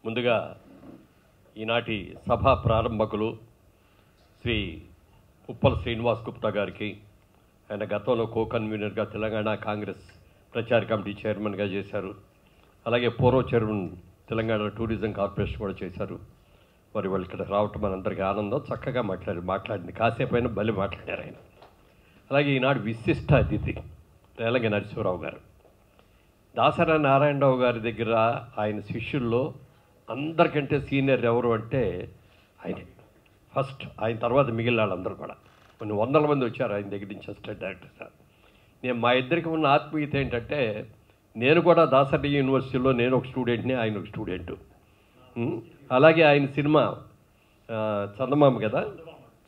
ముందుగా ఈనాటి సభ ప్రారంభకులు శ్రీ ఉప్పల శ్రీనివాస్ గుప్తా గారికి, ఆయన గతంలో కో కన్వీనర్గా తెలంగాణ కాంగ్రెస్ ప్రచార కమిటీ చైర్మన్గా చేశారు. అలాగే పూర్వ చైర్మన్ తెలంగాణ టూరిజం కార్పొరేషన్ కూడా చేశారు. మరి వాళ్ళు ఇక్కడ రావటం మనందరికీ ఆనందం. చక్కగా మాట్లాడింది కాసేపైనా బలి మాట్లాడారు ఆయన. అలాగే ఈనాడు విశిష్ట అతిథి రేలంగి నరసింహరావు గారు. దాసరి నారాయణరావు గారి దగ్గర ఆయన శిష్యుల్లో అందరికంటే సీనియర్ ఎవరు అంటే ఆయనే ఫస్ట్. ఆయన తర్వాత మిగిలిన వాళ్ళందరూ కూడా కొన్ని వందల మంది వచ్చారు ఆయన దగ్గర నుంచి అసిస్టెంట్ డైరెక్టర్ సార్. మా ఇద్దరికి ఉన్న ఆత్మీయత ఏంటంటే, నేను కూడా దాసరి యూనివర్సిటీలో నేను ఒక స్టూడెంట్ని, ఆయన ఒక స్టూడెంటు. అలాగే ఆయన సినిమా చందమామ కదా,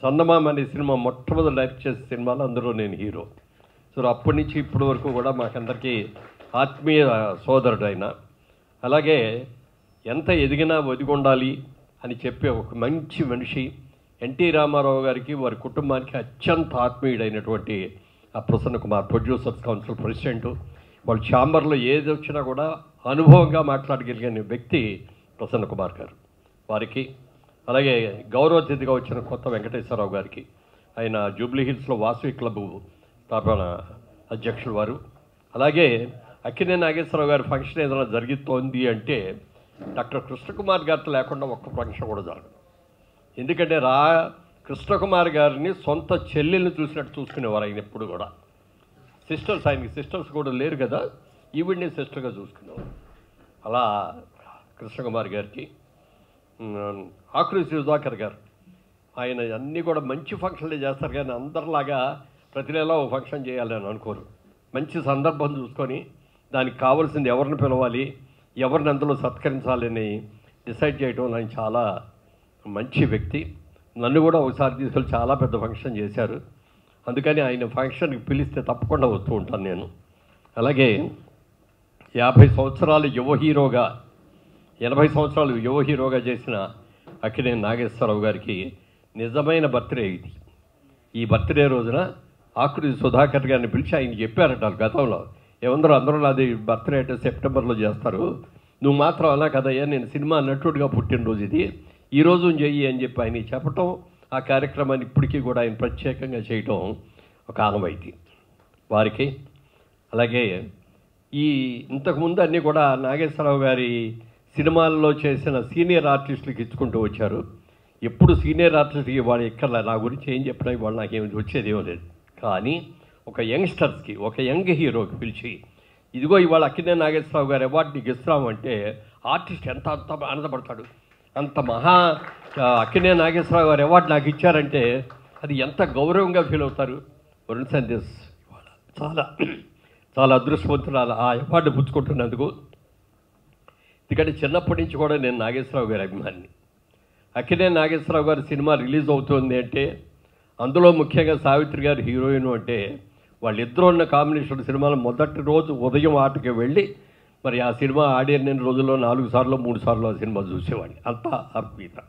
చందమామ అనే సినిమా మొట్టమొదటి డైరెక్ట్ చేసే సినిమాలో అందులో నేను హీరో. సో అప్పటి నుంచి ఇప్పటి వరకు కూడా మాకందరికీ ఆత్మీయ సోదరుడు ఆయన. అలాగే ఎంత ఎదిగినా ఒదిగొండాలి అని చెప్పే ఒక మంచి మనిషి. ఎన్టీ రామారావు గారికి వారి కుటుంబానికి అత్యంత ఆత్మీయుడైనటువంటి ఆ Prasanna Kumar, producers council president. వాళ్ళ ఛాంబర్లో ఏది వచ్చినా కూడా అనుభవంగా మాట్లాడగలిగిన వ్యక్తి ప్రసన్న కుమార్ గారు. వారికి అలాగే గౌరవ అతిథిగా వచ్చిన కొత్త వెంకటేశ్వరరావు గారికి, ఆయన జూబ్లీ హిల్స్లో వాసవి క్లబ్ స్థాపన అధ్యక్షుడు వారు. అలాగే అక్కినే నాగేశ్వరరావు గారి ఫంక్షన్ ఏదైనా జరుగుతోంది అంటే డాక్టర్ కృష్ణకుమార్ గారితో లేకుండా ఒక్క ఫంక్షన్ కూడా జరగదు. ఎందుకంటే కృష్ణకుమార్ గారిని సొంత చెల్లెల్ని చూసినట్టు చూసుకునేవారు ఆయన ఎప్పుడు కూడా. సిస్టర్స్, ఆయనకి సిస్టర్స్ కూడా లేరు కదా, ఈవిడ్ని సిస్టర్గా చూసుకునేవారు. అలా కృష్ణకుమార్ గారికి, ఆకురి సుధాకర్ గారు, ఆయన అన్నీ కూడా మంచి ఫంక్షన్లే చేస్తారు కానీ అందరిలాగా ప్రతి నెల ఒక ఫంక్షన్ చేయాలని అనుకోరు. మంచి సందర్భం చూసుకొని దానికి కావాల్సింది ఎవరిని పిలవాలి, ఎవరిని అందులో సత్కరించాలని డిసైడ్ చేయడం ఆయన చాలా మంచి వ్యక్తి. నన్ను కూడా ఒకసారి తీసుకెళ్ళి చాలా పెద్ద ఫంక్షన్ చేశారు. అందుకని ఆయన ఫంక్షన్కి పిలిస్తే తప్పకుండా వస్తూ ఉంటాను నేను. అలాగే 50 సంవత్సరాలు యువ హీరోగా, 80 సంవత్సరాలు యువ హీరోగా చేసిన అక్కినేని నాగేశ్వరరావు గారికి నిజమైన బర్త్డే ఇది. ఈ బర్త్డే రోజున ఆకురి సుధాకర్ గారిని పిలిచి ఆయన చెప్పారట గతంలో, అందరూ నాది బర్త్డే అంటే సెప్టెంబర్లో చేస్తారు, నువ్వు మాత్రం అలా కదయ్యా, నేను సినిమా నటుడిగా పుట్టినరోజు ఇది, ఈరోజు చెయ్యి అని చెప్పి ఆయన చెప్పటం, ఆ కార్యక్రమాన్ని ఇప్పటికీ కూడా ఆయన ప్రత్యేకంగా చేయటం ఒక ఆనవాయితీ వారికి. అలాగే ఇంతకుముందు అన్నీ కూడా నాగేశ్వరరావు గారి సినిమాల్లో చేసిన సీనియర్ ఆర్టిస్టులకు ఇచ్చుకుంటూ వచ్చారు. ఎప్పుడు సీనియర్ ఆర్టిస్ట్కి వాళ్ళు ఎక్కడ నా గురించి ఏం చెప్పినా వాళ్ళు నాకేమి వచ్చేదేమో లేదు. కానీ ఒక యంగ్స్టర్స్కి, ఒక యంగ్ హీరోకి పిలిచి, ఇదిగో ఇవాళ అక్కినేని నాగేశ్వరరావు గారు అవార్డు నీకు ఇస్తామంటే ఆర్టిస్ట్ ఎంత ఆనందపడతాడు. అంత అక్కినేని నాగేశ్వరరావు గారు అవార్డు నాకు ఇచ్చారంటే అది ఎంత గౌరవంగా ఫీల్ అవుతారు. వరుణ్ సందేశ్ చాలా చాలా అదృష్టవంతురాలు ఆ అవార్డు పుచ్చుకుంటున్నందుకు. ఎందుకంటే చిన్నప్పటి నుంచి కూడా నేను నాగేశ్వరరావు గారి అభిమాని. అక్కినేని నాగేశ్వరరావు గారి సినిమా రిలీజ్ అవుతుంది అంటే అందులో ముఖ్యంగా సావిత్రి గారు హీరోయిన్ అంటే వాళ్ళిద్దరూ ఉన్న కాంబినేషన్ సినిమాలో మొదటి రోజు ఉదయం ఆటకి వెళ్ళి మరి ఆ సినిమా ఆడిన రోజుల్లో 4 సార్లు 3 సార్లు ఆ సినిమా చూసేవాడిని. అంత ఆత్మీయత.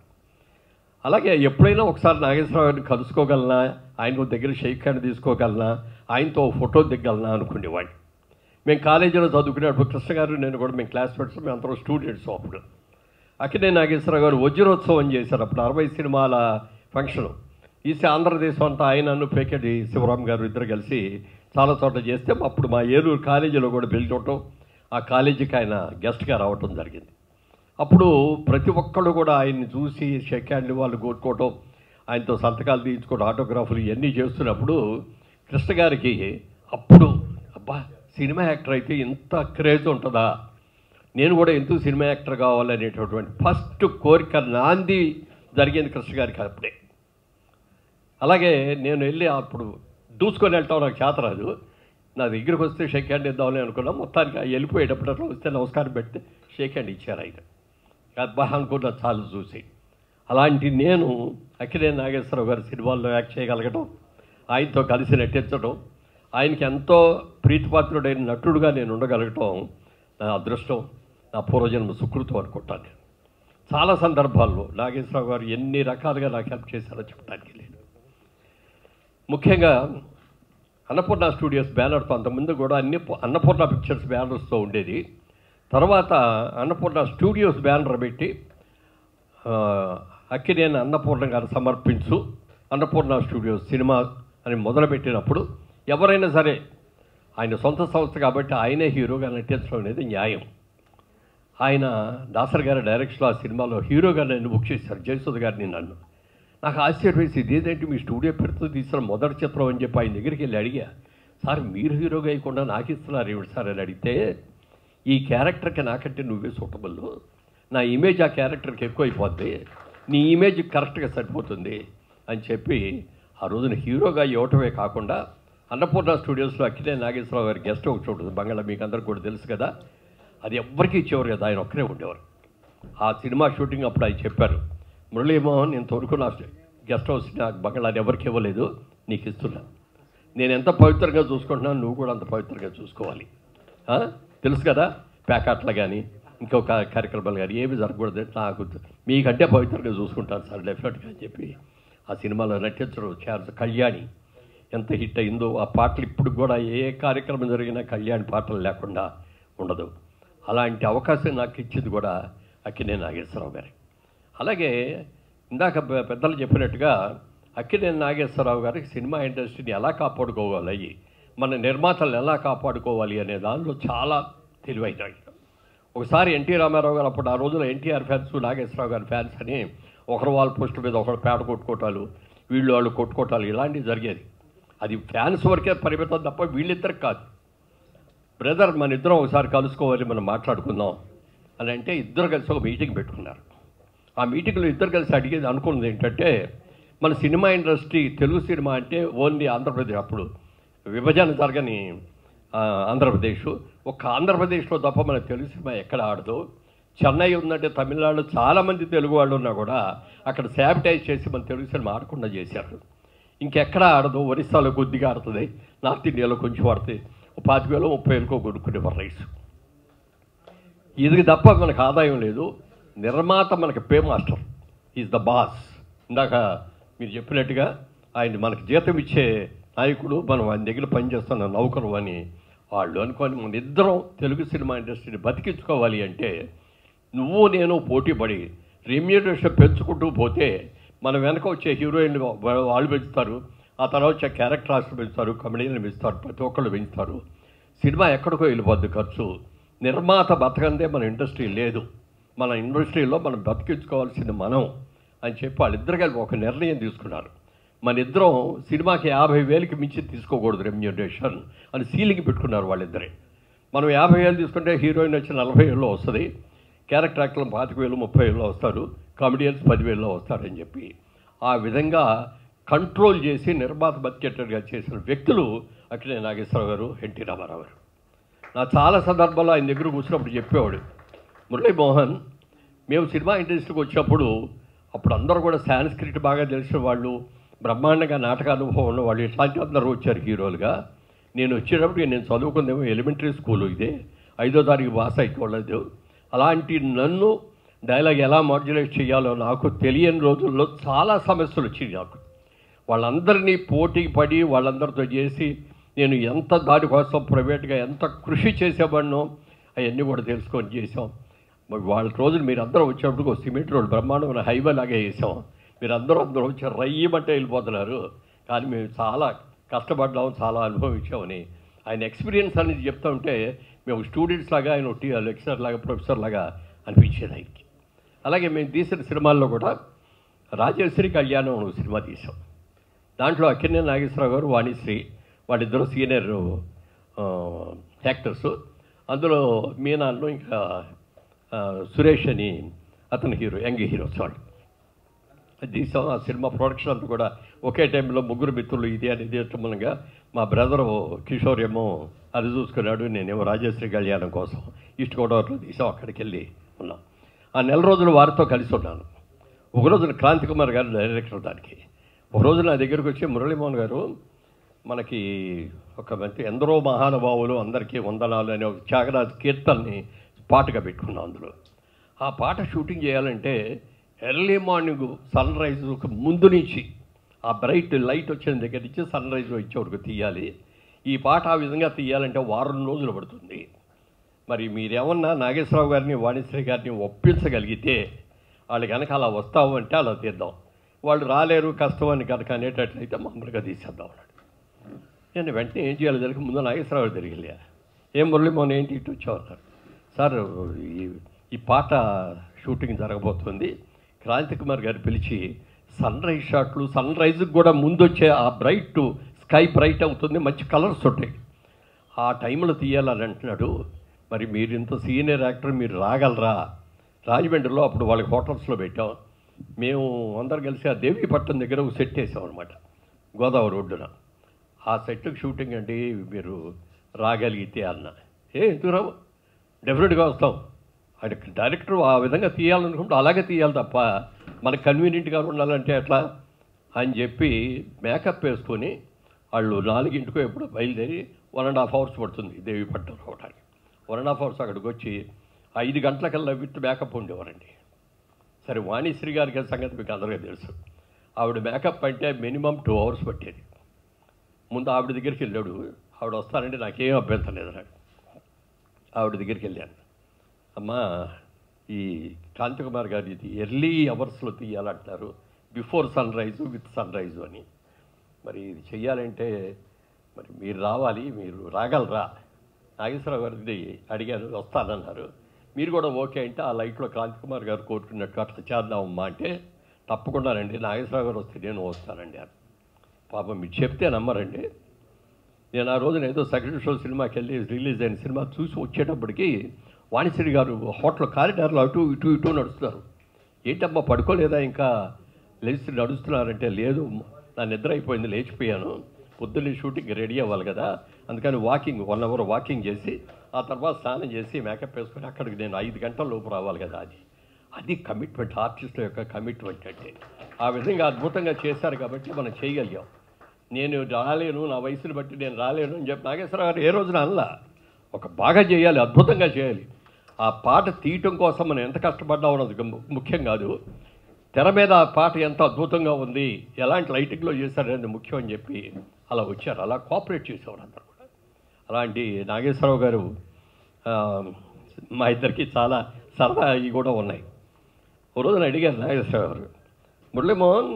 అలాగే ఎప్పుడైనా ఒకసారి నాగేశ్వరరావు గారిని కలుసుకోగలనా, ఆయన దగ్గర షేక్ హ్యాండ్ తీసుకోగలనా, ఆయనతో ఫోటో దిగలనా అనుకునేవాడిని. మేము కాలేజీలో చదువుకునేటప్పుడు కృష్ణ గారు నేను కూడా మేము క్లాస్మేట్స్, మేము అందరం స్టూడెంట్స్. అప్పుడు అక్కినేని నాగేశ్వరరావు గారు వజ్రోత్సవం చేశారు. అప్పుడు 60 సినిమాల ఫంక్షను ఆంధ్రదేశం అంతా ఆయన పేకెటి శివరామ్ గారు ఇద్దరు కలిసి చాలా చోట్ల చేస్తే అప్పుడు మా ఏలూరు కాలేజీలో కూడా పిలిచవటం, ఆ కాలేజీకి ఆయన గెస్ట్గా రావటం జరిగింది. అప్పుడు ప్రతి ఒక్కళ్ళు కూడా ఆయన్ని చూసి షేక్ హ్యాండ్ వాళ్ళు కొట్టుకోవటం, ఆయనతో సంతకాలు తీయించుకోవడం, ఆటోగ్రాఫ్లు ఇవన్నీ చేస్తున్నప్పుడు కృష్ణ గారికి అప్పుడు అబ్బా సినిమా యాక్టర్ అయితే ఇంత క్రేజ్ ఉంటుందా, నేను కూడా ఎందుకు సినిమా యాక్టర్ కావాలనేటటువంటి ఫస్ట్ కోరిక నాంది జరిగింది కృష్ణ గారికి అప్పుడే. అలాగే నేను వెళ్ళి అప్పుడు దూసుకొని వెళ్తాం, నాకు చేత రాదు. నా దగ్గరికి వస్తే షేక్ హ్యాండ్ ఇద్దామని అనుకున్నాం. మొత్తానికి వెళ్ళిపోయేటప్పుడు అట్లా వస్తే నమస్కారం పెడితే షేక్ హ్యాండ్ ఇచ్చారు ఆయన. బాగా అనుకున్నా చాలు చూసి. అలాంటి నేను అక్కినేని నాగేశ్వరరావు గారి సినిమాల్లో యాక్ట్ చేయగలగటం, ఆయనతో కలిసి నటించడం, ఆయనకి ఎంతో ప్రీతిపాత్రుడైన నటుడుగా నేను ఉండగలగటం నా అదృష్టం, నా పూర్వజన్మ సుకృతం అనుకుంటాను నేను. చాలా సందర్భాల్లో నాగేశ్వరరావు గారు ఎన్ని రకాలుగా నాకు హెల్ప్ చేశారో చెప్పడానికి లేదు. ముఖ్యంగా అన్నపూర్ణ స్టూడియోస్ బ్యానర్తో అంతకుముందు కూడా అన్నపూర్ణ పిక్చర్స్ బ్యానర్స్తో ఉండేది. తర్వాత అన్నపూర్ణ స్టూడియోస్ బ్యానర్ పెట్టి అక్కినేని అన్నపూర్ణ గారు సమర్పించు అన్నపూర్ణ స్టూడియోస్ సినిమా అని మొదలుపెట్టినప్పుడు ఎవరైనా సరే ఆయన సొంత సంస్థ కాబట్టి ఆయనే హీరోగా నటించడం అనేది న్యాయం. ఆయన దాసర్ గారి డైరెక్షన్లో ఆ సినిమాలో హీరోగా నన్ను బుక్ చేశారు, జయసుధ గారిని నన్ను. నాకు ఆశ్చర్యం వేసి ఇదేంటంటే మీ స్టూడియో పెడుతూ తీసిన మొదటి చిత్రం అని చెప్పి ఆయన దగ్గరికి వెళ్ళి అడిగా, సార్ మీరు హీరోగా వేయకుండా నాకు ఇస్తున్నారు ఏమిటి సార్ అని అడిగితే, ఈ క్యారెక్టర్కి నాకంటే నువ్వే సూటబుల్, నా ఇమేజ్ ఆ క్యారెక్టర్కి ఎక్కువైపోద్ది, నీ ఇమేజ్ కరెక్ట్గా సరిపోతుంది అని చెప్పి ఆ రోజున హీరోగా ఇవ్వటమే కాకుండా అన్నపూర్ణ స్టూడియోస్లో అక్కినేని నాగేశ్వరరావు గారి గెస్ట్ హౌస్ ఉంటుంది బంగాళా, మీకు అందరికీ కూడా తెలుసు కదా, అది ఎవ్వరికీ ఇచ్చేవారు కదా, ఆయన ఒక్కరే ఉండేవారు. ఆ సినిమా షూటింగ్ అప్పుడు ఆయన చెప్పారు, మురళీమోహన్ ఇంతవరకు నా గెస్ట్ హౌస్ నాకు బంగాళాని ఎవరికి ఇవ్వలేదు, నీకు ఇస్తున్నా, నేను ఎంత పవిత్రంగా చూసుకుంటున్నాను నువ్వు కూడా అంత పవిత్రంగా చూసుకోవాలి, తెలుసు కదా, ప్యాకాట్లు కానీ ఇంకొక కార్యక్రమాలు కానీ ఏమి జరగకూడదు, నాకు మీకంటే పవిత్రంగా చూసుకుంటాను సార్ డెఫినెట్గా అని చెప్పి ఆ సినిమాలో నటించడం చార్జ్. కళ్యాణి ఎంత హిట్ అయిందో, ఆ పాటలు ఇప్పుడు కూడా ఏ కార్యక్రమం జరిగినా కళ్యాణి పాటలు లేకుండా ఉండదు. అలాంటి అవకాశం నాకు ఇచ్చింది కూడా అక్కినేని నాగేశ్వరరావు గారి. అలాగే ఇందాక పెద్దలు చెప్పినట్టుగా అక్కినేని నాగేశ్వరరావు గారికి సినిమా ఇండస్ట్రీని ఎలా కాపాడుకోవాలి, మన నిర్మాతలను ఎలా కాపాడుకోవాలి అనే దానిలో చాలా తెలివైన. ఒకసారి ఎన్టీ రామారావు గారు అప్పుడు ఆ రోజుల్లో ఎన్టీఆర్ ఫ్యాన్స్ నాగేశ్వరరావు గారి ఫ్యాన్స్ అని ఒకరు వాళ్ళ పోస్ట్ మీద ఒకరు పేడ కొట్టుకోవటాలు, వీళ్ళు వాళ్ళు కొట్టుకోవటాలు ఇలాంటివి జరిగేది. అది ఫ్యాన్స్ వరకే పరిమితం తప్ప వీళ్ళిద్దరికి కాదు. బ్రదర్ మన ఇద్దరం ఒకసారి కలుసుకోవాలి, మనం మాట్లాడుకుందాం అని అంటే ఇద్దరు కలిసి ఒక మీటింగ్ పెట్టుకున్నారు. ఆ మీటింగ్లో ఇద్దరు కలిసి అడిగేది అనుకున్నది ఏంటంటే, మన సినిమా ఇండస్ట్రీ తెలుగు సినిమా అంటే ఓన్లీ ఆంధ్రప్రదేశ్, అప్పుడు విభజన జరగని ఆంధ్రప్రదేశ్, ఒక ఆంధ్రప్రదేశ్లో తప్ప మన తెలుగు సినిమా ఎక్కడ ఆడదు. చెన్నై ఉందంటే తమిళనాడులో చాలామంది తెలుగు వాళ్ళు ఉన్నా కూడా అక్కడ శానిటైజ్ చేసి మన తెలుగు సినిమా ఆడకుండా చేశారు. ఇంకెక్కడ ఆడదు, ఒరిస్సాలో కొద్దిగా ఆడుతుంది, నార్త్ ఇండియాలో కొంచెం ఆడుతుంది, 25,000 30,000 కొనుక్కునేవారు రైస్. ఇది తప్ప మనకు ఆదాయం లేదు. నిర్మాత మనకి pay master, is the boss. ఇందాక మీరు చెప్పినట్టుగా ఆయన మనకు జీతం ఇచ్చే నాయకుడు, మనం ఆయన దగ్గర పనిచేస్తున్న నౌకరు అని వాళ్ళు అనుకొని మన ఇద్దరం తెలుగు సినిమా ఇండస్ట్రీని బతికించుకోవాలి అంటే నువ్వు నేను పోటీ పడి రెమ్యూనరేషన్ పెంచుకుంటూ పోతే మన వెనక వచ్చే హీరోయిన్లు వాళ్ళు పెంచుతారు, ఆ తర్వాత వచ్చే క్యారెక్టర్ ఆర్టిస్టులు పెంచుతారు, కమెడియన్లు పెంచుతారు, ప్రతి ఒక్కళ్ళు పెంచుతారు. సినిమా ఎక్కడికో వెళ్ళిపోద్ది ఖర్చు. నిర్మాత బతకందే మన ఇండస్ట్రీ లేదు, మన ఇండస్ట్రీలో మనం బతికించుకోవాల్సింది మనం అని చెప్పి వాళ్ళిద్దరు కలిపి ఒక నిర్ణయం తీసుకున్నారు. మన ఇద్దరం సినిమాకి 50,000కి మించి తీసుకోకూడదు రెమ్యూనరేషన్ అని సీలింగ్ పెట్టుకున్నారు వాళ్ళిద్దరే. మనం 50,000 తీసుకుంటే హీరోయిన్ వచ్చి 40,000లో వస్తుంది, క్యారెక్టర్ యాక్టర్లు 25,000 30,000లో వస్తారు, కామెడియన్స్ 10,000లో వస్తారని చెప్పి ఆ విధంగా కంట్రోల్ చేసి నిర్మాత బతికేటట్టుగా చేసిన వ్యక్తులు అక్కినేని నాగేశ్వరరావు గారు, ఎన్టీ రామారావు గారు. నా చాలా సందర్భాల్లో ఆయన దగ్గర కూర్చున్నప్పుడు చెప్పేవాడు, మురళీమోహన్ మేము సినిమా ఇండస్ట్రీకి వచ్చినప్పుడు అప్పుడు అందరూ కూడా సాంస్క్రిట్ బాగా తెలిసిన వాళ్ళు, బ్రహ్మాండంగా నాటక అనుభవం ఉన్నవాళ్ళు, ఇట్లాంటి అందరూ వచ్చారు హీరోలుగా. నేను వచ్చేటప్పుడు నేను చదువుకుందేమో ఎలిమెంటరీ స్కూలు, ఇదే 5వ తరగతి పాస్ అయిపోలేదు. అలాంటి నన్ను డైలాగ్ ఎలా మాడ్యులేట్ చేయాలో నాకు తెలియని రోజుల్లో చాలా సమస్యలు వచ్చినాయి నాకు. వాళ్ళందరినీ పోటీ పడి వాళ్ళందరితో చేసి నేను ఎంత దానికోసం ప్రైవేట్గా ఎంత కృషి చేసేవాడినో అవన్నీ కూడా తెలుసుకొని చేసాం. వాళ్ళ రోజులు మీరు అందరూ వచ్చేటప్పుడు సిమెంట్ రోడ్ బ్రహ్మాండమైన హైవే లాగే వేసాం. మీరు అందరూ వచ్చి రయ్యమంటే వెళ్ళిపోతున్నారు, కానీ మేము చాలా కష్టపడ్డాం, చాలా అనుభవించామని ఆయన ఎక్స్పీరియన్స్ అనేది చెప్తా ఉంటే మేము స్టూడెంట్స్ లాగా, ఆయన లెక్చరర్ లాగా, ప్రొఫెసర్ లాగా అనిపించేది ఆయనకి. అలాగే మేము తీసిన సినిమాల్లో కూడా రాజశ్రీ కళ్యాణం సినిమా తీసాం. దాంట్లో అక్కినేని నాగేశ్వరరావు గారు, వాణిశ్రీ వాళ్ళిద్దరూ సీనియర్ యాక్టర్స్. అందులో మీనాను ఇంకా సురేష్ అని అతని హీరో, యంగ్ హీరోస్ వాళ్ళు అది తీసాం. ఆ సినిమా ప్రొడక్షన్ అంతా కూడా ఒకే టైంలో ముగ్గురు మిత్రులు ఇది అనేది మూలంగా మా బ్రదరు కిషోర్ ఏమో అది చూసుకున్నాడు, నేనేమో రాజశ్రీ కళ్యాణం కోసం ఈస్ట్ గోదావరిలో తీసాం, అక్కడికి వెళ్ళి ఉన్నాం. ఆ నెల రోజులు వారితో కలిసి ఉన్నాను. ఒక రోజున క్రాంతి కుమార్ గారు డైరెక్టర్ దానికి. ఒక రోజు నా దగ్గరికి వచ్చి, మురళీమోహన్ గారు మనకి ఒక మంచి ఎందరో మహానుభావులు అందరికీ వందనాలు అనే ఒక త్యాగరాజ కీర్తనని పాటగా పెట్టుకున్నాం. అందులో ఆ పాట షూటింగ్ చేయాలంటే ఎర్లీ మార్నింగ్ సన్ రైజ్ ముందు నుంచి ఆ బ్రైట్ లైట్ వచ్చిన దగ్గర నుంచి సన్ రైజ్ వచ్చే వరకు తీయాలి. ఈ పాట ఆ విధంగా తీయాలంటే 1 వారం రోజులు పడుతుంది. మరి మీరేమన్నా నాగేశ్వరరావు గారిని వాణిశ్రీ గారిని ఒప్పించగలిగితే వాళ్ళు కనుక అలా వస్తావు అంటే అలా తీద్దాం, వాళ్ళు రాలేరు కష్టం అని కనుక అనేటట్లయితే మామూలుగా తీసేద్దాం అన్నాడు. నేను వెంటనే ఏం చేయాలి జరిగి ముందు నాగేశ్వరరావు గారు తిరిగి ఏం మురళీమోహన్ ఏంటి ఇటు వచ్చామన్నారు. సార్ ఈ పాట షూటింగ్ జరగబోతుంది, క్రాంతి కుమార్ గారు పిలిచి సన్ రైజ్ షాట్లు, సన్ రైజ్కి కూడా ముందు వచ్చే ఆ బ్రైట్ స్కై బ్రైట్ అవుతుంది, మంచి కలర్స్ ఉంటాయి, ఆ టైంలో తీయాలని అంటున్నాడు. మరి మీరు ఇంత సీనియర్ యాక్టర్ మీరు రాగలరా? రాజమండ్రిలో అప్పుడు వాళ్ళకి హోటల్స్లో పెట్టాం, మేము అందరు కలిసి ఆ దేవీపట్నం దగ్గర ఒక సెట్ వేసాం అనమాట, గోదావరి ఒడ్డున. ఆ సెట్కి షూటింగ్ అండి, మీరు రాగలిగితే అన్న. ఎందుకు రావు, డెఫినెట్గా వస్తాం. ఆయన డైరెక్టర్ ఆ విధంగా తీయాలనుకుంటే అలాగే తీయాలి తప్ప మనకు కన్వీనియంట్గా ఉండాలంటే ఎట్లా అని చెప్పి మేకప్ వేసుకొని వాళ్ళు 4 ఎప్పుడో బయలుదేరి 1.5 hours పడుతుంది దేవీపట్నం రావడానికి. 1.5 hours అక్కడికి వచ్చి 5 గంటలకల్లా విత్ మేకప్ ఉండేవారండి. సరే వాణిశ్రీ గారికి సంగతి మీకు అందరికీ తెలుసు, ఆవిడ మేకప్ అంటే మినిమం 2 hours పట్టేది. ముందు ఆవిడ దగ్గరికి వెళ్ళాడు, ఆవిడ వస్తానంటే నాకేం అభ్యంతరం లేదు అన్నాడు. ఆవిడ దగ్గరికి వెళ్ళాను, అమ్మా ఈ కాంతి కుమార్ గారు ఇది ఎర్లీ అవర్స్లో తీయాలంటున్నారు, before sunrise with sunrise అని. మరి ఇది చెయ్యాలంటే మరి మీరు రావాలి, మీరు రాగలరా? నాగేశ్వరరావు గారిది అడిగారు, వస్తానన్నారు. మీరు కూడా ఓకే అంటే ఆ లైట్లో కాంతి కుమార్ గారు కోరుకున్నట్టు అట్లా చేద్దామమ్మా అంటే, తప్పకుండా రండి, నాగేశ్వరరావు గారు వస్తే నేను వస్తానండి అని. పాపం మీరు చెప్తే నమ్మరండి, నేను ఆ రోజున ఏదో సెకండ్ షో సినిమాకి వెళ్ళి రిలీజ్ అయిన సినిమా చూసి వచ్చేటప్పటికి వాణిశ్రీ గారు హోటల్ కారిడార్లో అటు ఇటు నడుస్తున్నారు. ఏంటమ్మా పడుకోలేదా, ఇంకా లేచి నడుస్తున్నారంటే, లేదు నా నిద్ర అయిపోయింది, లేచిపోయాను, పొద్దున్నే షూటింగ్ రెడీ అవ్వాలి కదా, అందుకని 1 hour వాకింగ్ చేసి ఆ తర్వాత స్నానం చేసి మేకప్ వేసుకొని అక్కడికి నేను 5 గంటల లోపు రావాలి కదా. అది కమిట్మెంట్, ఆర్టిస్టుల యొక్క కమిట్మెంట్ అంటే. ఆ విధంగా అద్భుతంగా చేశారు కాబట్టి మనం చేయగలిగాం. నేను రాలేను, నా వయసుని బట్టి నేను రాలేను అని చెప్పి నాగేశ్వరరావు గారు ఏ రోజున అనలా. ఒక బాగా చేయాలి, అద్భుతంగా చేయాలి. ఆ పాట తీయటం కోసం మనం ఎంత కష్టపడ్డాం అన్నది ముఖ్యం కాదు, తెర మీద ఆ పాట ఎంత అద్భుతంగా ఉంది, ఎలాంటి లైటింగ్లో చేశారనేది ముఖ్యం అని చెప్పి అలా వచ్చారు. అలా కోఆపరేట్ చేసేవారు అందరూ కూడా. అలాంటి నాగేశ్వరరావు గారు మా ఇద్దరికి చాలా సరదా ఇవి కూడా ఉన్నాయి. ఓ రోజున అడిగారు నాగేశ్వరరావు గారు, మురళీమోహన్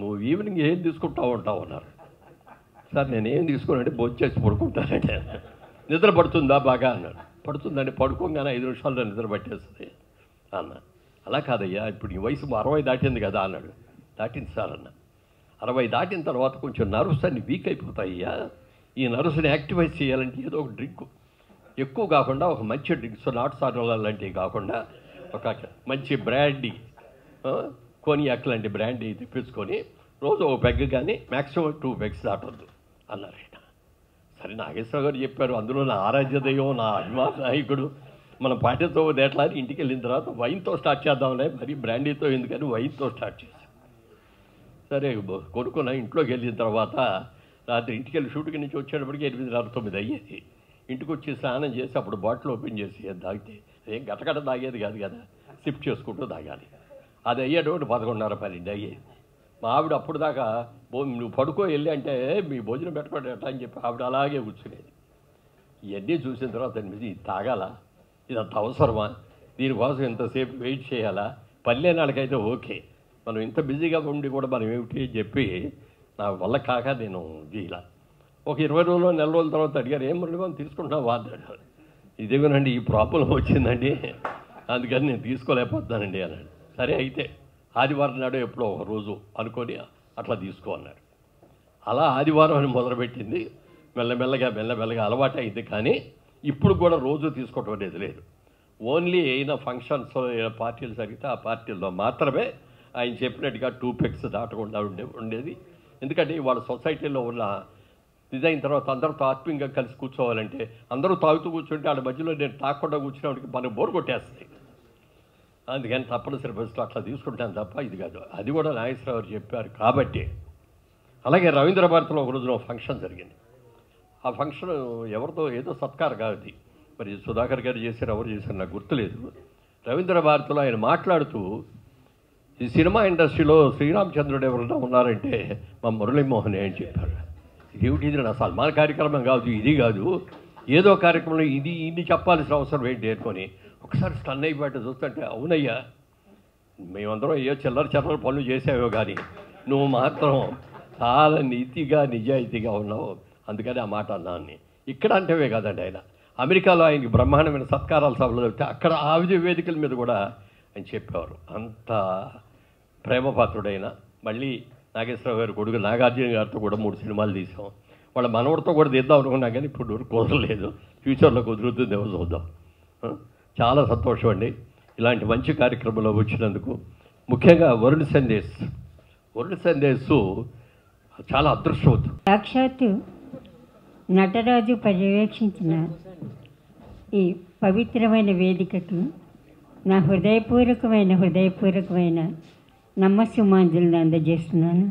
నువ్వు ఈవినింగ్ ఏం తీసుకుంటావు ఉంటావు అన్నారు. సార్ నేను ఏం తీసుకోనంటే భోజనం చేసి పడుకుంటానంటే. నిద్ర పడుతుందా బాగా అన్నాడు. పడుతుందండి, పడుకోగానే 5 నిమిషాల్లో నిద్ర పట్టేస్తుంది అన్న. అలా కాదయ్యా, ఇప్పుడు ఈ వయసు 60 దాటింది కదా అన్నాడు. దాటింది సార్ అన్న. 60 దాటిన తర్వాత కొంచెం నర్వ్స్ అన్ని వీక్ అయిపోతాయ్యా, ఈ నర్వ్స్ని యాక్టివైజ్ చేయాలంటే ఏదో ఒక డ్రింక్, ఎక్కువ కాకుండా ఒక మంచి డ్రింక్స్, నాటు సార్లు లాంటివి కాకుండా ఒక మంచి బ్రాండీ, కోనియాక్ లాంటి బ్రాండీ తెప్పించుకొని రోజు ఒక పెగ్ కానీ మ్యాక్సిమం 2 pegs దాటొద్దు అన్నారు. సరే నాగేశ్వరరావు గారు చెప్పారు, అందులో నా ఆరాధ్య దైవం, నా అభిమాన నాయకుడు, మనం పాటించబోదు ఎట్లా అని ఇంటికి వెళ్ళిన తర్వాత వైన్తో స్టార్ట్ చేద్దాంలే, మరి బ్రాండీతో ఎందుకని వైన్తో స్టార్ట్ చేశాను. సరే కొనుక్కున్న ఇంట్లోకి వెళ్ళిన తర్వాత రాత్రి ఇంటికి వెళ్ళి షూటింగ్ నుంచి వచ్చేటప్పటికి 8:30-9 అయ్యేది. ఇంటికి వచ్చి స్నానం చేసి అప్పుడు బాటిల్ ఓపెన్ చేసి తాగితే ఏం గటగట తాగేది కాదు కదా, సిప్ చేసుకుంటూ తాగాలి. అది అయ్యేటప్పుడు 11:30-12 అయ్యేది. మా ఆవిడ అప్పుడు దాకా నువ్వు పడుకో వెళ్ళి అంటే మీ భోజనం పెట్టుకోండి ఎట్లా అని చెప్పి ఆవిడ అలాగే కూర్చునేది. ఇవన్నీ చూసిన తర్వాత ఇది తాగాలా, ఇదంత అవసరమా, దీనికోసం ఎంతసేపు వెయిట్ చేయాలా, పల్లె నాళ్ళకైతే ఓకే, మనం ఇంత బిజీగా ఉండి కూడా మనం ఏమిటి అని చెప్పి నా వల్ల కాక నేను ఇలా ఒక 20 రోజులు 4 రోజుల తర్వాత అడిగారు, ఏం మురళీమోహన్ తీసుకుంటున్నావా అన్నాడు. ఇదేమోనండి ఈ ప్రాబ్లం వచ్చిందండి, అందుకని నేను తీసుకోలేకపోతున్నానండి అన్నాడు. సరే అయితే ఆదివారం నాడు ఎప్పుడో ఒక రోజు అనుకొని అట్లా తీసుకో అన్నాడు. అలా ఆదివారం అని మొదలుపెట్టింది, మెల్లమెల్లగా అలవాటు అయింది. కానీ ఇప్పుడు కూడా రోజు తీసుకోవటం అనేది లేదు. ఓన్లీ అయిన ఫంక్షన్స్ పార్టీలు జరిగితే ఆ పార్టీల్లో మాత్రమే ఆయన చెప్పినట్టుగా 2 pegs దాటకుండా ఉండేది. ఎందుకంటే వాళ్ళ సొసైటీలో ఉన్న ఇదైన తర్వాత అందరితో ఆత్మీయంగా కలిసి కూర్చోవాలంటే అందరూ తాగుతూ కూర్చుంటే వాళ్ళ మధ్యలో నేను తాగకుండా కూర్చున్నప్పటికి మనకు బోర్ కొట్టేస్తాయి. అందుకని తప్పనిసరి బస్సులో అట్లా తీసుకుంటాను తప్ప ఇది కాదు. అది కూడా నాగేశ్వరరావు గారు చెప్పారు కాబట్టి. అలాగే రవీంద్ర భారతిలో ఒక రోజున ఫంక్షన్ జరిగింది. ఆ ఫంక్షన్ ఎవరితో ఏదో సత్కారం కాదు, మరి సుధాకర్ గారు చేశారు, ఎవరు చేశారు నాకు గుర్తులేదు. రవీంద్ర భారతిలో ఆయన మాట్లాడుతూ ఈ సినిమా ఇండస్ట్రీలో శ్రీరామచంద్రుడు ఎవరైనా ఉన్నారంటే మా మురళీమోహన్ అని చెప్పారు. ఇదేమిటి, ఇది నా సల్మాన్ కార్యక్రమం కాదు, ఇది కాదు, ఏదో కార్యక్రమంలో ఇన్ని చెప్పాల్సిన అవసరం ఏంటి అనుకొని ఒకసారి స్టన్ అయిపోయి చూస్తుంటే అవునయ్యా మేమందరం ఏ చిల్లర పనులు చేసావో కానీ నువ్వు మాత్రం చాలా నీతిగా నిజాయితీగా ఉన్నావు, అందుకని ఆ మాట అన్నాన్ని. ఇక్కడ అంటేవే కాదండి, ఆయన అమెరికాలో ఆయనకి బ్రహ్మాండమైన సత్కారాల సభలు చెప్తే అక్కడ ఆవిధ వేదికల మీద కూడా ఆయన చెప్పేవారు. అంత ప్రేమపాత్రుడైన. మళ్ళీ నాగేశ్వరరావు గారి కొడుకు నాగార్జున గారితో కూడా 3 సినిమాలు తీసాం. వాళ్ళ మనవడితో కూడా తీద్దాం అనుకున్నా కానీ ఇప్పుడు కుదరలేదు, ఫ్యూచర్లో కుదురుతుందేమో చూద్దాం. చాలా సంతోషం అండి ఇలాంటి మంచి కార్యక్రమంలో వచ్చినందుకు. ముఖ్యంగా వరుణ్ సందేశ్ చాలా అదృష్టవంతుడు. సాక్షాత్తు నటరాజు పర్యవేక్షించిన ఈ పవిత్రమైన వేదికకు నా హృదయపూర్వకమైన నమస్సుమాంజలిని అందజేస్తున్నాను.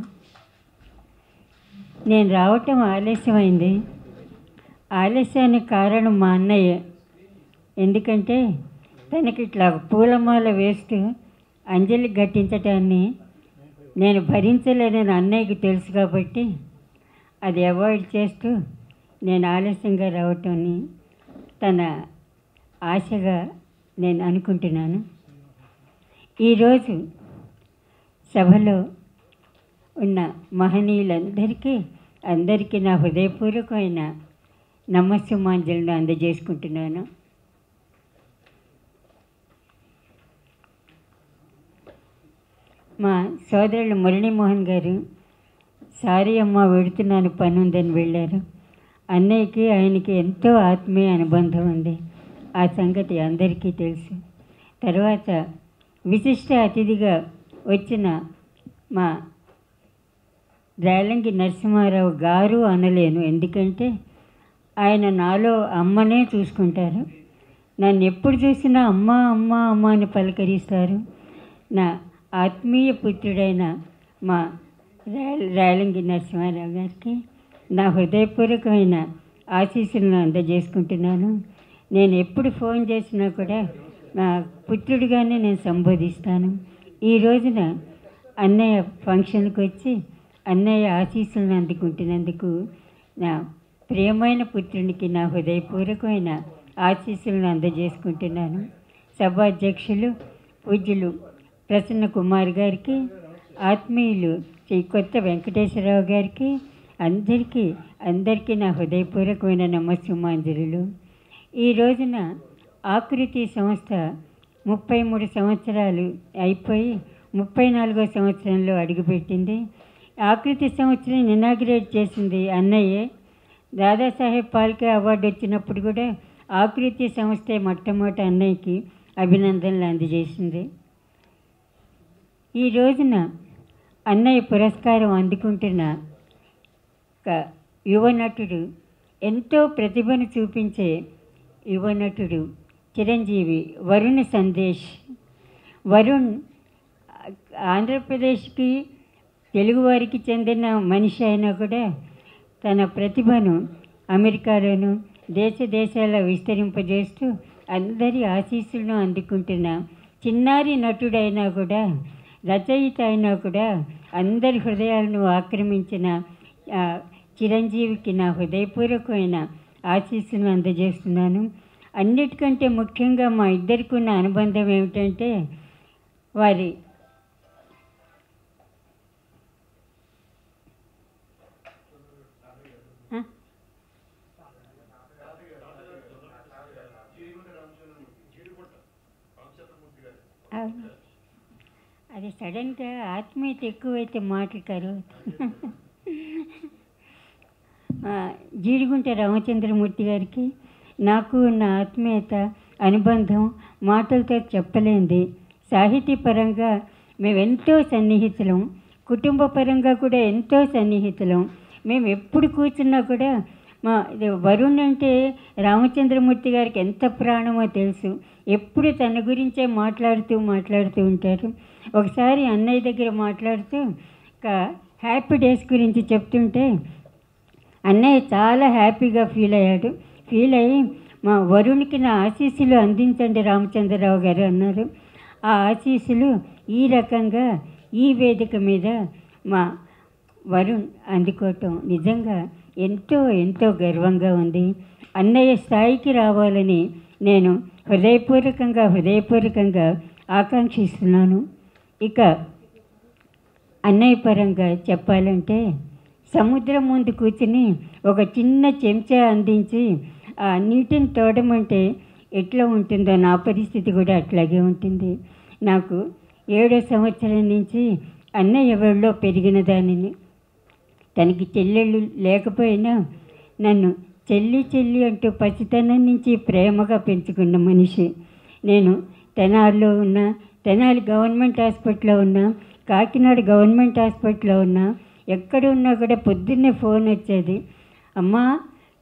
నేను రావటం ఆలస్యమైంది. ఆలస్యానికి కారణం మా అన్నయ్య. ఎందుకంటే తనకి ఇట్లా పూలమాల వేస్తూ అంజలి ఘటించటాన్ని నేను భరించలేనని అన్నయ్యకి తెలుసు కాబట్టి అది అవాయిడ్ చేస్తూ నేను ఆలస్యంగా రావటాన్ని తన ఆశగా నేను అనుకుంటున్నాను. ఈరోజు సభలో ఉన్న మహనీయులందరికీ నా హృదయపూర్వకమైన నమస్సుమాంజలిని అందజేసుకుంటున్నాను. మా సోదరులు మురళీమోహన్ గారు సారీ అమ్మ వెడుతున్నాను పని ఉందని వెళ్ళారు. అన్నయ్యకి ఆయనకి ఎంతో ఆత్మీయ అనుబంధం ఉంది, ఆ సంగతి అందరికీ తెలుసు. తర్వాత విశిష్ట అతిథిగా వచ్చిన మా రేలంగి నరసింహారావు గారు అనలేను, ఎందుకంటే ఆయన నాలో అమ్మనే చూసుకుంటారు. నన్ను ఎప్పుడు చూసినా అమ్మ అమ్మ అమ్మ అని పలకరిస్తారు. నా ఆత్మీయ పుత్రుడైన మా రేలంగి నరసింహారావు గారికి నా హృదయపూర్వకమైన ఆశీస్సులను అందజేసుకుంటున్నాను. నేను ఎప్పుడు ఫోన్ చేసినా కూడా నా పుత్రుడిగానే నేను సంబోధిస్తాను. ఈ రోజున అన్నయ్య ఫంక్షన్కి వచ్చి అన్నయ్య ఆశీస్సులను అందుకుంటున్నందుకు నా ప్రియమైన పుత్రునికి నా హృదయపూర్వకమైన ఆశీస్సులను అందజేసుకుంటున్నాను. సభాధ్యక్షులు పూజ్యులు ప్రసన్న కుమార్ గారికి, ఆత్మీయులు శ్రీ కొత్త వెంకటేశ్వరరావు గారికి, అందరికీ నా హృదయపూర్వకమైన నమస్సుమాంజలులు. ఈ రోజున ఆకృతి సంస్థ 33 సంవత్సరాలు అయిపోయి 34వ సంవత్సరంలో అడుగుపెట్టింది. ఆకృతి సంవత్సరం ఇనాగ్రేట్ చేసింది అన్నయ్యే. దాదాసాహెబ్ పాల్కే అవార్డు వచ్చినప్పుడు కూడా ఆకృతి సంస్థే మొట్టమొదటి అన్నయ్యకి అభినందనలు అందజేసింది. ఈ రోజున అన్నయ్య పురస్కారం అందుకుంటున్న యువ నటుడు, ఎంతో ప్రతిభను చూపించే యువ నటుడు చిరంజీవి వరుణ్ సందేశ్. వరుణ్ ఆంధ్రప్రదేశ్కి తెలుగువారికి చెందిన మనిషి అయినా కూడా తన ప్రతిభను అమెరికాలోను దేశాల విస్తరింపజేస్తూ అందరి ఆశీస్సులను అందుకుంటున్న చిన్నారి నటుడైనా కూడా, రచయిత అయినా కూడా అందరి హృదయాలను ఆక్రమించిన చిరంజీవికి నా హృదయపూర్వకమైన ఆశీస్సులను అందజేస్తున్నాను. అన్నిటికంటే ముఖ్యంగా మా ఇద్దరికి ఉన్న అనుబంధం ఏమిటంటే వారి అది సడన్గా ఆత్మీయత ఎక్కువైతే మాటలు కరువు. జీడిగుంట రామచంద్రమూర్తి గారికి నాకు ఉన్న ఆత్మీయత అనుబంధం మాటలతో చెప్పలేంది. సాహితీపరంగా మేము ఎంతో సన్నిహితులం, కుటుంబ పరంగా కూడా ఎంతో సన్నిహితులం. మేము ఎప్పుడు కూర్చున్నా కూడా మా వరుణ్ అంటే రామచంద్రమూర్తి గారికి ఎంత ప్రాణమో తెలుసు. ఎప్పుడు తన గురించే మాట్లాడుతూ ఉంటారు. ఒకసారి అన్నయ్య దగ్గర మాట్లాడుతూ హ్యాపీ డేస్ గురించి చెప్తుంటే అన్నయ్య చాలా హ్యాపీగా ఫీల్ అయ్యి మా వరుణ్కి నా ఆశీస్సులు అందించండి రామచంద్రరావు గారు అన్నారు. ఆ ఆశీస్సులు ఈ రకంగా ఈ వేదిక మీద మా వరుణ్ అందుకోవటం నిజంగా ఎంతో ఎంతో గర్వంగా ఉంది. అన్నయ్య స్థాయికి రావాలని నేను హృదయపూర్వకంగా ఆకాంక్షిస్తున్నాను. ఇక అన్నయ్య పరంగా చెప్పాలంటే సముద్రం ముందు కూర్చుని ఒక చిన్న చెంచా అందించి ఆ నీటిని తోడమంటే ఎట్లా ఉంటుందో నా పరిస్థితి కూడా అట్లాగే ఉంటుంది. నాకు 7వ సంవత్సరం నుంచి అన్నయ్య ఎవరిలో పెరిగిన దానిని, తనకి చెల్లెళ్ళు లేకపోయినా నన్ను చెల్లి చెల్లి అంటూ పసితనం నుంచి ప్రేమగా పెంచుకున్న మనిషి. నేను తెనాలి గవర్నమెంట్ హాస్పిటల్లో ఉన్నా, కాకినాడ గవర్నమెంట్ హాస్పిటల్లో ఉన్నా, ఎక్కడ ఉన్నా కూడా పొద్దున్నే ఫోన్ వచ్చేది, అమ్మా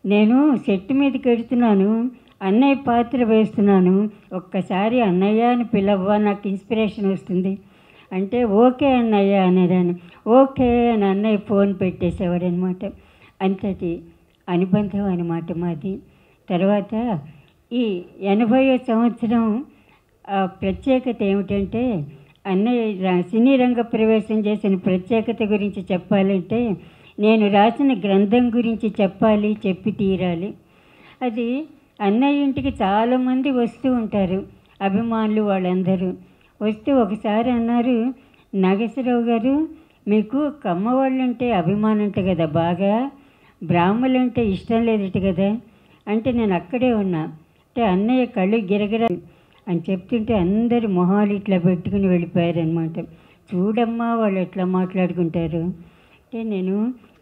నేను సెట్ మీదకి వెళ్తున్నాను, అన్నయ్య పాత్ర వేస్తున్నాను, ఒక్కసారి అన్నయ్య అని పిలవ్వా, నాకు ఇన్స్పిరేషన్ వస్తుంది అంటే ఓకే అన్నయ్య అనేదాన్ని. ఓకే అని అన్నయ్య ఫోన్ పెట్టేసేవాడు అనమాట. అంతటి అనుబంధం అనమాట మాది. తర్వాత ఈ 80వ సంవత్సరం ప్రత్యేకత ఏమిటంటే, అన్నయ్య సినీ రంగ ప్రవేశం చేసిన ప్రత్యేకత గురించి చెప్పాలంటే నేను రాసిన గ్రంథం గురించి చెప్పి తీరాలి. అది అన్నయ్య ఇంటికి చాలామంది వస్తూ ఉంటారు, అభిమానులు వాళ్ళందరూ వస్తూ ఒకసారి అన్నారు, నాగేశ్వరరావు గారు మీకు కమ్మవాళ్ళంటే అభిమానం అంట కదా, బాగా బ్రాహ్మలంటే ఇష్టం లేదట కదా అంటే నేను అక్కడే ఉన్నా. అంటే అన్నయ్య కళ్ళు గిరగిర అని చెప్తుంటే అందరు మొహాలు ఇట్లా పెట్టుకుని వెళ్ళిపోయారనమాట. చూడమ్మా వాళ్ళు ఎట్లా మాట్లాడుకుంటారు అంటే, నేను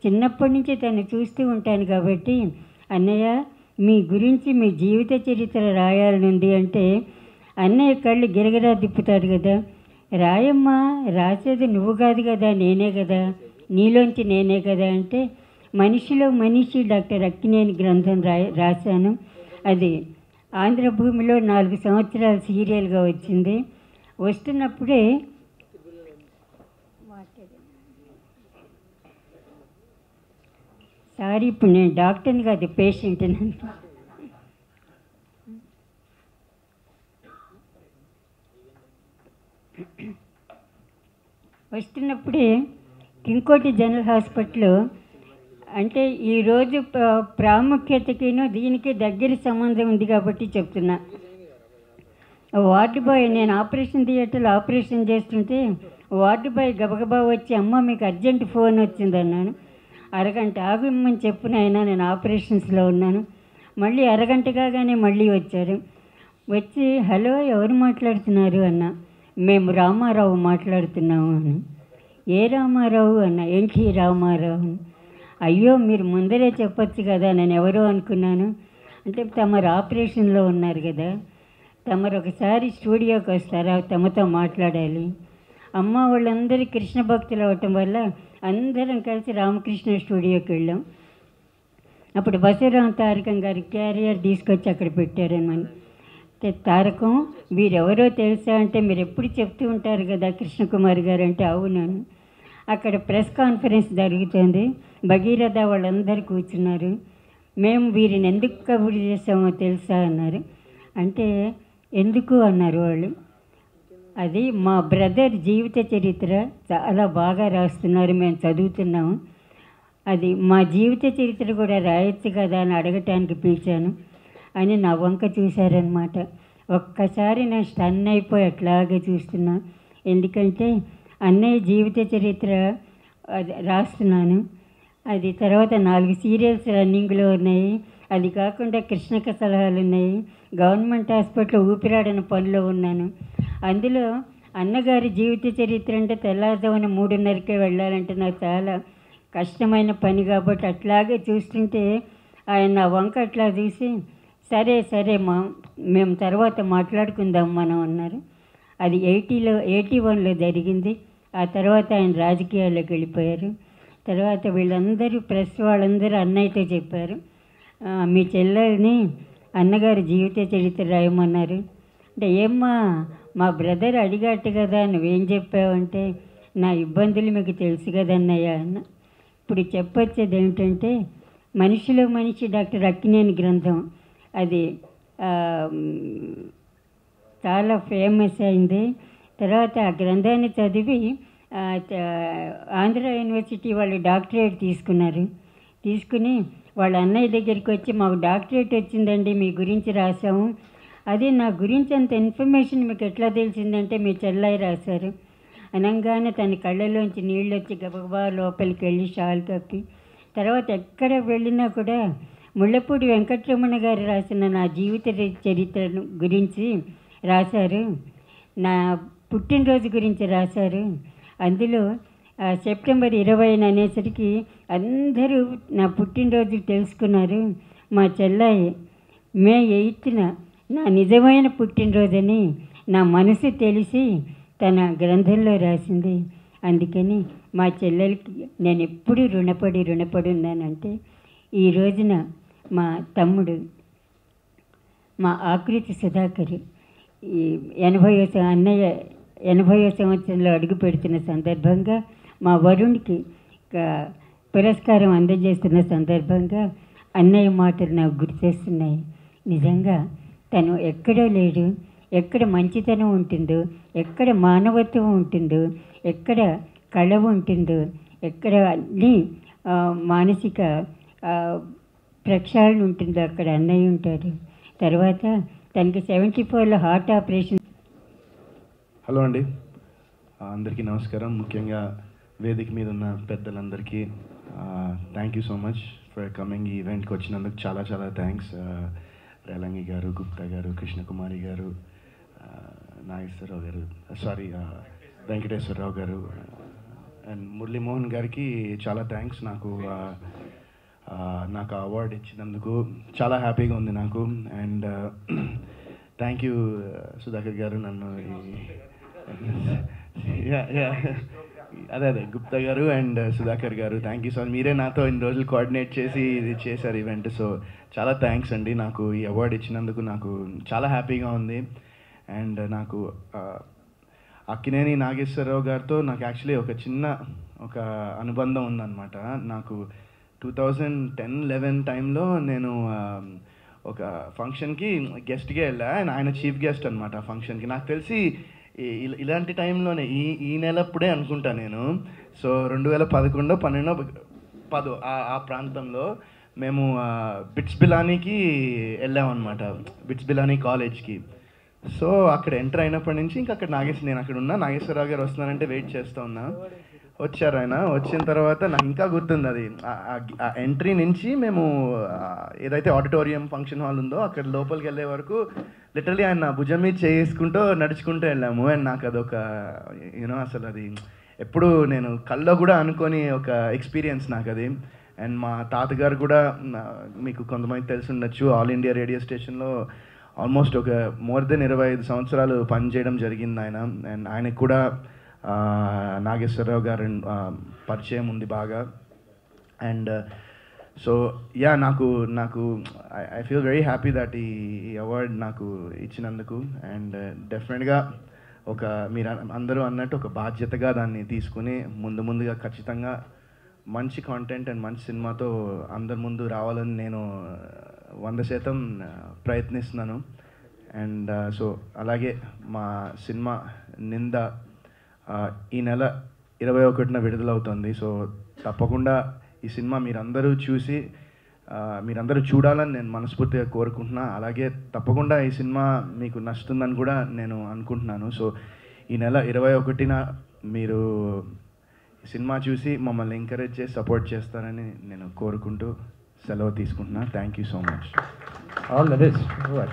చిన్నప్పటి నుంచి తను చూస్తూ ఉంటాను కాబట్టి, అన్నయ్య మీ గురించి మీ జీవిత చరిత్ర రాయాలనుంది అంటే అన్నయ్య కళ్ళు గిరగిరా తిప్పుతాడు కదా, రాయమ్మా, రాసేది నువ్వు కాదు కదా, నేనే కదా, నీలోంచి నేనే కదా అంటే మనిషిలో మనిషి డాక్టర్ అక్కినేని గ్రంథం రాశాను. అది ఆంధ్రభూమిలో 4 సంవత్సరాలు సీరియల్గా వచ్చింది. వస్తున్నప్పుడే సారీ, ఇప్పుడు నేను డాక్టర్ని కాదు, పేషెంట్. వస్తున్నప్పుడే కింగ్కోటి జనరల్ హాస్పిటల్లో, అంటే ఈరోజు ప్రాముఖ్యతకిను దీనికి దగ్గర సంబంధం ఉంది కాబట్టి చెప్తున్నా. వార్డు బాయ్, నేను ఆపరేషన్ థియేటర్లో ఆపరేషన్ చేస్తుంటే వార్డు బాయ్ గబగబా వచ్చి, అమ్మ మీకు అర్జెంట్ ఫోన్ వచ్చిందన్నాను. అరగంట ఆగిమ్మని చెప్పునైనా నేను ఆపరేషన్స్లో ఉన్నాను. మళ్ళీ అరగంట కాగానే మళ్ళీ వచ్చారు. వచ్చి హలో ఎవరు మాట్లాడుతున్నారు అన్న. మేము రామారావు మాట్లాడుతున్నాము అని. ఏ రామారావు అన్న. ఎన్టీ రామారావు. అయ్యో మీరు ముందరే చెప్పొచ్చు కదా, నేను ఎవరో అనుకున్నాను అంటే తమరు ఆపరేషన్లో ఉన్నారు కదా, తమరు ఒకసారి స్టూడియోకి వస్తారా, తమతో మాట్లాడాలి. అమ్మ వాళ్ళందరూ కృష్ణ భక్తులు అవటం వల్ల అందరం కలిసి రామకృష్ణ స్టూడియోకి వెళ్ళాం. అప్పుడు బసవరామ తారకం గారి క్యారియర్ తీసుకొచ్చి అక్కడ పెట్టారనమాట. తారకం వీరెవరో తెలుసా అంటే, మీరు ఎప్పుడు చెప్తూ ఉంటారు కదా కృష్ణకుమార్ గారు అంటే, అవునాను. అక్కడ ప్రెస్ కాన్ఫరెన్స్ జరుగుతుంది, భగీరథ వాళ్ళందరూ కూర్చున్నారు. మేము వీరిని ఎందుకు కబురు చేసామో తెలుసా అన్నారు. అంటే ఎందుకు అన్నారు వాళ్ళు. అది మా బ్రదర్ జీవిత చరిత్ర చాలా బాగా రాస్తున్నారు, మేము చదువుతున్నాము, అది మా జీవిత చరిత్ర కూడా రాయొచ్చు కదా అని అడగటానికి పిలిచాను అని నా వంక చూశారనమాట. ఒక్కసారి నేను స్టన్ అయిపోయి అట్లాగే చూస్తున్నా. ఎందుకంటే అన్నయ్య జీవిత చరిత్ర అది రాస్తున్నాను. అది తర్వాత 4 సీరియల్స్ రన్నింగ్లో ఉన్నాయి. అది కాకుండా కృష్ణక సలహాలు ఉన్నాయి. గవర్నమెంట్ హాస్పిటల్లో ఊపిరాడని పనిలో ఉన్నాను. అందులో అన్నగారి జీవిత చరిత్ర అంటే తెల్లారుజామున 3:30కే వెళ్ళాలంటే నాకు చాలా కష్టమైన పని కాబట్టి అట్లాగే చూస్తుంటే ఆయన నా వంక అట్లా చూసి, సరే సరే మేము తర్వాత మాట్లాడుకుందాం మనం అన్నారు. అది 81లో జరిగింది. ఆ తర్వాత ఆయన రాజకీయాల్లోకి వెళ్ళిపోయారు. తర్వాత వీళ్ళందరూ ప్రెస్ వాళ్ళందరూ అన్నయ్యతో చెప్పారు, మీ చెల్లెల్ని అన్నగారి జీవిత చరిత్ర రాయమన్నారు. అంటే ఏమ్మా మా బ్రదర్ అడిగట్టు కదా, నువ్వేం చెప్పావంటే, నా ఇబ్బందులు మీకు తెలుసు కదన్నయ్య అన్న. ఇప్పుడు చెప్పొచ్చేది ఏమిటంటే, మనిషిలో మనిషి డాక్టర్ అక్కినేని గ్రంథం అది చాలా ఫేమస్ అయింది. తర్వాత ఆ గ్రంథాన్ని చదివి ఆంధ్ర యూనివర్సిటీ వాళ్ళు డాక్టరేట్ తీసుకున్నారు. తీసుకుని వాళ్ళ అన్నయ్య దగ్గరికి వచ్చి మాకు డాక్టరేట్ వచ్చిందండి, మీ గురించి రాసాము. అది నా గురించి అంత ఇన్ఫర్మేషన్ మీకు ఎట్లా తెలిసిందంటే మీ చెల్లయ్య రాశారు అనగానే తన కళ్ళలోంచి నీళ్ళు వచ్చి గబగబా లోపలికి వెళ్ళి షాల్ కప్పి, తర్వాత ఎక్కడ వెళ్ళినా కూడా ముళ్ళపూడి వెంకటరమణ గారు రాసిన నా జీవిత చరిత్రను గురించి రాశారు, నా పుట్టినరోజు గురించి రాశారు. అందులో సెప్టెంబర్ 20 అనేసరికి అందరూ నా పుట్టినరోజు తెలుసుకున్నారు. మా చెల్లాయి మే 8న నా నిజమైన పుట్టినరోజని నా మనసు తెలిసి తన గ్రంథంలో రాసింది. అందుకని మా చెల్లెలకి నేను ఎప్పుడూ రుణపడి ఉన్నానంటే, ఈ రోజున మా తమ్ముడు మా ఆకృతి సుధాకర్ ఈ 80వ సంవత్సరంలో అడుగు పెడుతున్న సందర్భంగా, మా వరుణ్కి పురస్కారం అందజేస్తున్న సందర్భంగా అన్నయ్య మాటలు నాకు గుర్తొస్తున్నాయి. నిజంగా తను ఎక్కడో లేడు, ఎక్కడ మంచితనం ఉంటుందో, ఎక్కడ మానవత్వం ఉంటుందో, ఎక్కడ కళ ఉంటుందో, ఎక్కడ అన్ని మానసిక ప్రక్షాళన ఉంటుందో అక్కడ అన్నయ్య ఉంటాడు. తర్వాత తనకి 74లో హార్ట్ ఆపరేషన్. హలో అండి, అందరికీ నమస్కారం. ముఖ్యంగా వేదిక మీద ఉన్న పెద్దలందరికీ thank you so much for coming. ఈ ఈవెంట్కి వచ్చినందుకు చాలా చాలా థ్యాంక్స్. రేలంగి గారు, గుప్తా గారు, కృష్ణకుమారి గారు, నాగేశ్వరరావు గారు, వెంకటేశ్వరరావు గారు అండ్ మురళీమోహన్ గారికి చాలా థ్యాంక్స్. నాకు అవార్డు ఇచ్చినందుకు చాలా హ్యాపీగా ఉంది నాకు. అండ్ థ్యాంక్ యూ సుధాకర్ గారు, నన్ను అదే గుప్తా గారు అండ్ సుధాకర్ గారు, థ్యాంక్ యూ సార్. మీరే నాతో ఇన్ని రోజులు కోఆర్డినేట్ చేసి ఇది చేశారు ఈవెంట్. సో చాలా థ్యాంక్స్ అండి. నాకు ఈ అవార్డు ఇచ్చినందుకు నాకు చాలా హ్యాపీగా ఉంది. అండ్ నాకు అక్కినేని నాగేశ్వరరావు గారితో నాకు యాక్చువల్లీ ఒక చిన్న అనుబంధం ఉందన్నమాట. నాకు 2010-11 టైంలో నేను ఒక ఫంక్షన్కి గెస్ట్గా వెళ్ళా. ఆయన చీఫ్ గెస్ట్ అనమాట ఆ ఫంక్షన్కి. నాకు తెలిసి ఇలాంటి టైంలోనే ఈ నెలప్పుడే అనుకుంటా నేను. సో 2011-12 ఆ ప్రాంతంలో మేము బిట్స్ బిలానీకి వెళ్ళామన్నమాట, బిట్స్ బిలానీ కాలేజ్కి. సో అక్కడ ఎంటర్ అయినప్పటి నుంచి ఇంకా అక్కడ నేను అక్కడ ఉన్నా, నాగేశ్వరరావు గారు వస్తున్నారంటే వెయిట్ చేస్తూ ఉన్నా. వచ్చారు ఆయన. వచ్చిన తర్వాత నాకు ఇంకా గుర్తుంది, అది ఆ ఎంట్రీ నుంచి మేము ఏదైతే ఆడిటోరియం ఫంక్షన్ హాల్ ఉందో అక్కడ లోపలికి వెళ్ళే వరకు లిటరలీ ఆయన భుజం మీద చేసుకుంటూ నడుచుకుంటూ వెళ్ళాము. అండ్ నాకు అదొక అసలు అది ఎప్పుడు నేను కల్లో కూడా అనుకోని ఒక ఎక్స్పీరియన్స్ నాకు అది. అండ్ మా తాతగారు కూడా మీకు కొంతమంది తెలిసి ఉండొచ్చు, ఆల్ ఇండియా రేడియో స్టేషన్లో ఆల్మోస్ట్ ఒక మోర్ దెన్ 25 సంవత్సరాలు పనిచేయడం జరిగింది ఆయన. అండ్ ఆయనకు కూడా నాగేశ్వరరావు గారు పరిచయం ఉంది బాగా. అండ్ సో నాకు I feel very happy that ఈ అవార్డ్ నాకు ఇచ్చినందుకు. అండ్ డెఫినెట్గా మీరు అందరూ అన్నట్టు ఒక బాధ్యతగా దాన్ని తీసుకుని ముందుగా ఖచ్చితంగా మంచి కాంటెంట్ అండ్ మంచి సినిమాతో అందరి ముందు రావాలని నేను 100% ప్రయత్నిస్తున్నాను. అండ్ సో అలాగే మా సినిమా నింద ఈ నెల 21న విడుదలవుతుంది. సో తప్పకుండా ఈ సినిమా మీరందరూ చూడాలని నేను మనస్ఫూర్తిగా కోరుకుంటున్నా. అలాగే తప్పకుండా ఈ సినిమా మీకు నచ్చుతుందని కూడా నేను అనుకుంటున్నాను. సో ఈ నెల 21న మీరు సినిమా చూసి మమ్మల్ని ఎంకరేజ్ చేసి సపోర్ట్ చేస్తారని నేను కోరుకుంటూ సెలవు తీసుకుంటున్నా. Thank you so much. All the best.